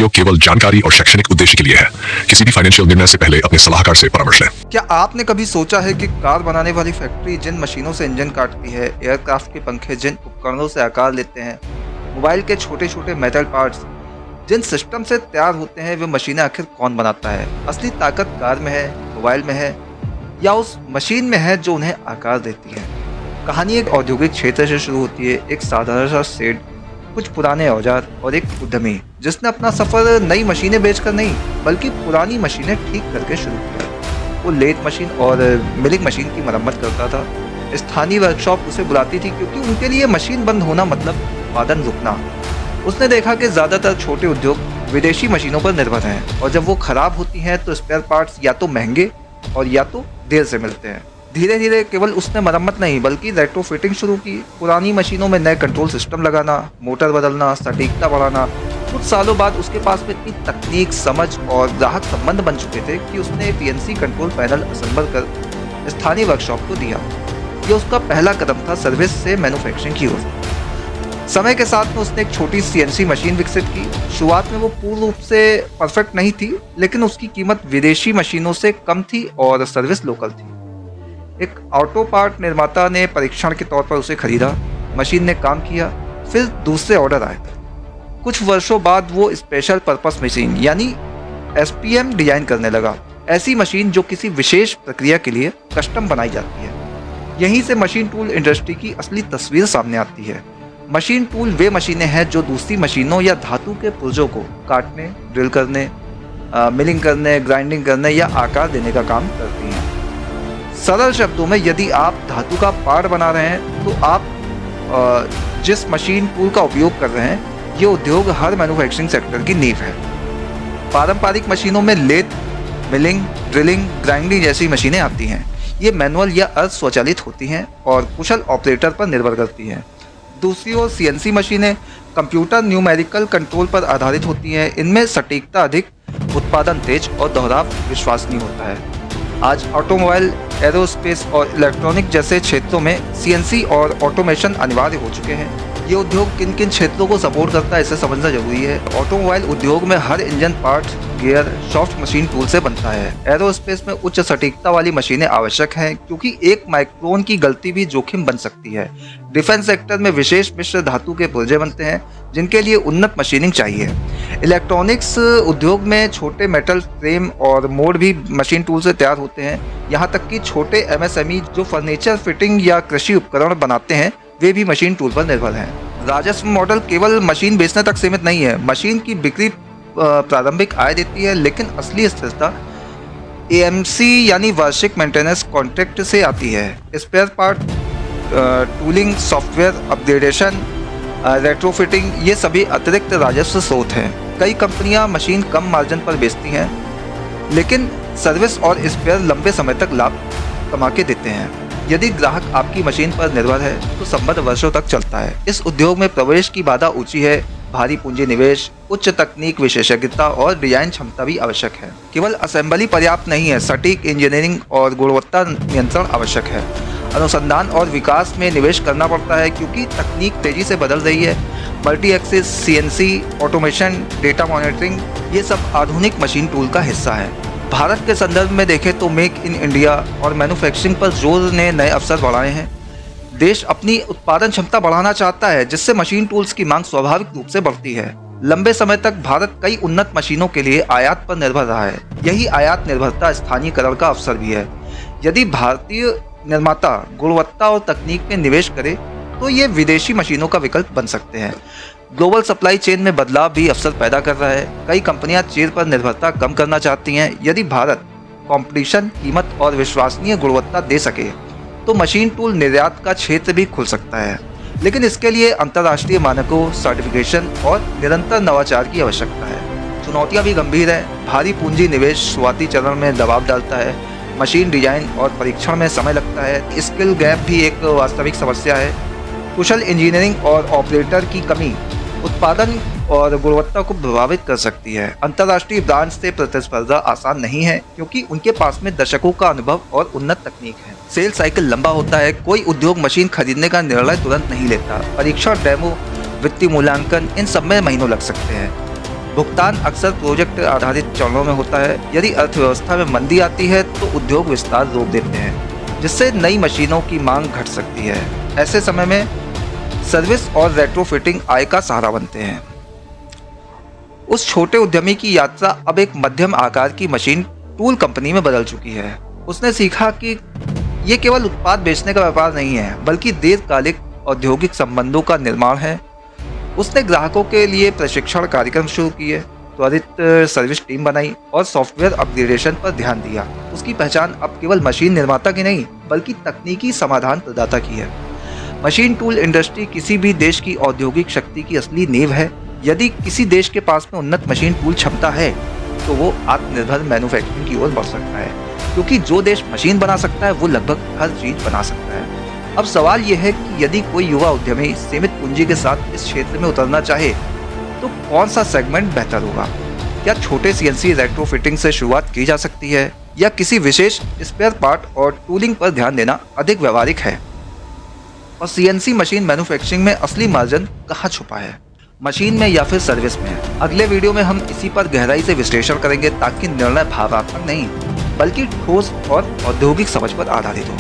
Video केवल जानकारी और शैक्षणिक उद्देश्य के लिए है। किसी भी फाइनेंशियल निर्णय से पहले अपने सलाहकार से परामर्श लें। क्या आपने कभी सोचा है कि कार बनाने वाली फैक्ट्री जिन मशीनों से इंजन काटती है, एयरक्राफ्ट के पंखे जिन उपकरणों से आकार लेते हैं, मोबाइल के छोटे छोटे मेटल पार्ट्स जिन सिस्टम से तैयार होते हैं, वे मशीनें आखिर कौन बनाता है? असली ताकत कार में है, मोबाइल में है, या उस मशीन में है जो उन्हें आकार देती है? कहानी एक औद्योगिक क्षेत्र से शुरू होती है। एक साधारण सा शेड, कुछ पुराने औजार और एक उद्यमी जिसने अपना सफर नई मशीनें बेचकर नहीं बल्कि पुरानी मशीनें ठीक करके शुरू किया। वो लेथ मशीन और मिलिंग मशीन की मरम्मत करता था। स्थानीय वर्कशॉप उसे बुलाती थी क्योंकि उनके लिए मशीन बंद होना मतलब उत्पादन रुकना। उसने देखा कि ज़्यादातर छोटे उद्योग विदेशी मशीनों पर निर्भर हैं और जब वो खराब होती हैं तो स्पेयर पार्ट्स या तो महंगे और या तो देर से मिलते हैं। धीरे धीरे केवल उसने मरम्मत नहीं बल्कि रेट्रोफिटिंग शुरू की। पुरानी मशीनों में नए कंट्रोल सिस्टम लगाना, मोटर बदलना, सटीकता बढ़ाना। कुछ सालों बाद उसके पास में इतनी तकनीक, समझ और ग्राहक संबंध बन चुके थे कि उसने पीएनसी कंट्रोल पैनल असेंबल कर स्थानीय वर्कशॉप को दिया। ये उसका पहला कदम था सर्विस से मैन्युफैक्चरिंग की ओर। समय के साथ में उसने एक छोटी सीएनसी मशीन विकसित की। शुरुआत में वो पूर्ण रूप से परफेक्ट नहीं थी, लेकिन उसकी कीमत विदेशी मशीनों से कम थी और सर्विस लोकल थी। एक ऑटो पार्ट निर्माता ने परीक्षण के तौर पर उसे खरीदा। मशीन ने काम किया, फिर दूसरे ऑर्डर आए। कुछ वर्षों बाद वो स्पेशल पर्पस मशीन यानी एसपीएम डिजाइन करने लगा। ऐसी मशीन जो किसी विशेष प्रक्रिया के लिए कस्टम बनाई जाती है। यहीं से मशीन टूल इंडस्ट्री की असली तस्वीर सामने आती है। मशीन टूल वे मशीनें हैं जो दूसरी मशीनों या धातु के पुर्जों को काटने, ड्रिल करने, मिलिंग करने, ग्राइंडिंग करने या आकार देने का काम करती हैं। सरल शब्दों में, यदि आप धातु का पार्ट बना रहे हैं तो आप जिस मशीन टूल का उपयोग कर रहे हैं, ये उद्योग हर मैन्युफैक्चरिंग सेक्टर की नींव है। पारंपरिक मशीनों में लेथ, मिलिंग, ड्रिलिंग, ग्राइंडिंग जैसी मशीनें आती हैं। ये मैनुअल या अर्ध स्वचालित होती हैं और कुशल ऑपरेटर पर निर्भर करती हैं। दूसरी ओर सीएनसी मशीनें कंप्यूटर न्यूमेरिकल कंट्रोल पर आधारित होती हैं। इनमें सटीकता अधिक, उत्पादन तेज और दोहराव विश्वसनीय होता है। आज ऑटोमोबाइल, एरोस्पेस और इलेक्ट्रॉनिक जैसे क्षेत्रों में सीएनसी और ऑटोमेशन अनिवार्य हो चुके हैं। ये उद्योग किन किन क्षेत्रों को सपोर्ट करता है, इसे समझना जरूरी है। ऑटोमोबाइल उद्योग में हर engine part, gear, soft machine tool से बनता है। एरोस्पेस में उच्च सटीकता वाली मशीनें आवश्यक हैं क्योंकि एक माइक्रोन की गलती भी जोखिम बन सकती है। डिफेंस सेक्टर में विशेष मिश्र धातु के पुर्जे बनते हैं जिनके लिए उन्नत मशीनिंग चाहिए। इलेक्ट्रॉनिक्स उद्योग में छोटे मेटल फ्रेम और मोड भी मशीन टूल से तैयार होते हैं। यहाँ तक कि छोटे एमएसएमई जो फर्नीचर फिटिंग या कृषि उपकरण बनाते हैं, वे भी मशीन टूल पर निर्भर हैं। राजस्व मॉडल केवल मशीन बेचने तक सीमित नहीं है। मशीन की बिक्री प्रारंभिक आय देती है, लेकिन असली स्थिरता एएमसी यानी वार्षिक मेंटेनेंस कॉन्ट्रैक्ट से आती है। Spare part, tooling, software upgradation, retrofitting, ये सभी अतिरिक्त राजस्व स्रोत हैं। कई कंपनियां मशीन कम मार्जिन पर बेचती हैं, लेकिन सर्विस और स्पेयर लंबे समय तक लाभ कमा के देते हैं। यदि ग्राहक आपकी मशीन पर निर्भर है तो संबंध वर्षों तक चलता है। इस उद्योग में प्रवेश की बाधा ऊंची है। भारी पूंजी निवेश, उच्च तकनीक विशेषज्ञता और डिजाइन क्षमता भी आवश्यक है। केवल असेंबली पर्याप्त नहीं है, सटीक इंजीनियरिंग और गुणवत्ता नियंत्रण आवश्यक है। अनुसंधान और विकास में निवेश करना पड़ता है क्योंकि तकनीक तेजी से बदल रही है। Multi axis, CNC, automation, data monitoring, ये सब आधुनिक मशीन टूल का हिस्सा है। भारत के संदर्भ में देखें तो मेक इन इंडिया और मैन्युफैक्चरिंग पर जोर ने नए अवसर बढ़ाए हैं। देश अपनी उत्पादन क्षमता बढ़ाना चाहता है, जिससे मशीन टूल्स की मांग स्वाभाविक रूप से बढ़ती है। लंबे समय तक भारत कई उन्नत मशीनों के लिए आयात पर निर्भर रहा है। यही आयात निर्भरता स्थानीयकरण का अवसर भी है। यदि भारतीय निर्माता गुणवत्ता और तकनीक में निवेश करे तो ये विदेशी मशीनों का विकल्प बन सकते हैं। ग्लोबल सप्लाई चेन में बदलाव भी अवसर पैदा कर रहा है। कई कंपनियां चीन पर निर्भरता कम करना चाहती हैं। यदि भारत कंपटीशन, कीमत और विश्वसनीय गुणवत्ता दे सके तो मशीन टूल निर्यात का क्षेत्र भी खुल सकता है, लेकिन इसके लिए अंतर्राष्ट्रीय मानकों, सर्टिफिकेशन और निरंतर नवाचार की आवश्यकता है। चुनौतियां भी गंभीर है। भारी पूंजी निवेश शुरुआती चरण में दबाव डालता है। मशीन डिजाइन और परीक्षण में समय लगता है। स्किल गैप भी एक वास्तविक समस्या है। कुशल इंजीनियरिंग और ऑपरेटर की कमी उत्पादन और गुणवत्ता को प्रभावित कर सकती है। अंतर्राष्ट्रीय ब्रांड से प्रतिस्पर्धा आसान नहीं है क्योंकि उनके पास में दशकों का अनुभव और उन्नत तकनीक है। सेल साइकिल लंबा होता है। कोई उद्योग मशीन खरीदने का निर्णय तुरंत नहीं लेता। परीक्षण, डेमो, वित्तीय मूल्यांकन, इन सब में महीनों लग सकते हैं। भुगतान अक्सर प्रोजेक्ट आधारित चरणों में होता है। यदि अर्थव्यवस्था में मंदी आती है तो उद्योग विस्तार रोक देते हैं, जिससे नई मशीनों की मांग घट सकती है। ऐसे समय में सर्विस और रेट्रोफिटिंग आय का सहारा बनते हैं। उस छोटे उद्यमी की यात्रा अब एक मध्यम आकार की मशीन टूल कंपनी में बदल चुकी है। उसने सीखा कि ये केवल उत्पाद बेचने का व्यापार नहीं है, बल्कि दीर्घकालिक औद्योगिक संबंधों का निर्माण है। उसने ग्राहकों के लिए प्रशिक्षण कार्यक्रम शुरू किए, त्वरित सर्विस टीम बनाई और सॉफ्टवेयर अपग्रेडेशन पर ध्यान दिया। उसकी पहचान अब केवल मशीन निर्माता की नहीं, बल्कि तकनीकी समाधान प्रदाता की है। मशीन टूल इंडस्ट्री किसी भी देश की औद्योगिक शक्ति की असली नींव है। यदि किसी देश के पास में उन्नत मशीन टूल क्षमता है तो वो आत्मनिर्भर मैन्युफैक्चरिंग की ओर बढ़ सकता है, क्योंकि जो देश मशीन बना सकता है वो लगभग हर चीज बना सकता है। अब सवाल यह है कि यदि कोई युवा उद्यमी सीमित पूंजी के साथ इस क्षेत्र में उतरना चाहे तो कौन सा सेगमेंट बेहतर होगा? क्या छोटे सीएनसी रेट्रोफिटिंग से शुरुआत की जा सकती है, या किसी विशेष स्पेयर पार्ट और टूलिंग पर ध्यान देना अधिक व्यवहारिक है? और सीएनसी मशीन मैन्युफैक्चरिंग में असली मार्जिन कहाँ छुपा है, मशीन में या फिर सर्विस में? अगले वीडियो में हम इसी पर गहराई से विश्लेषण करेंगे, ताकि निर्णय भावनात्मक नहीं बल्कि ठोस और औद्योगिक समझ पर आधारित हो।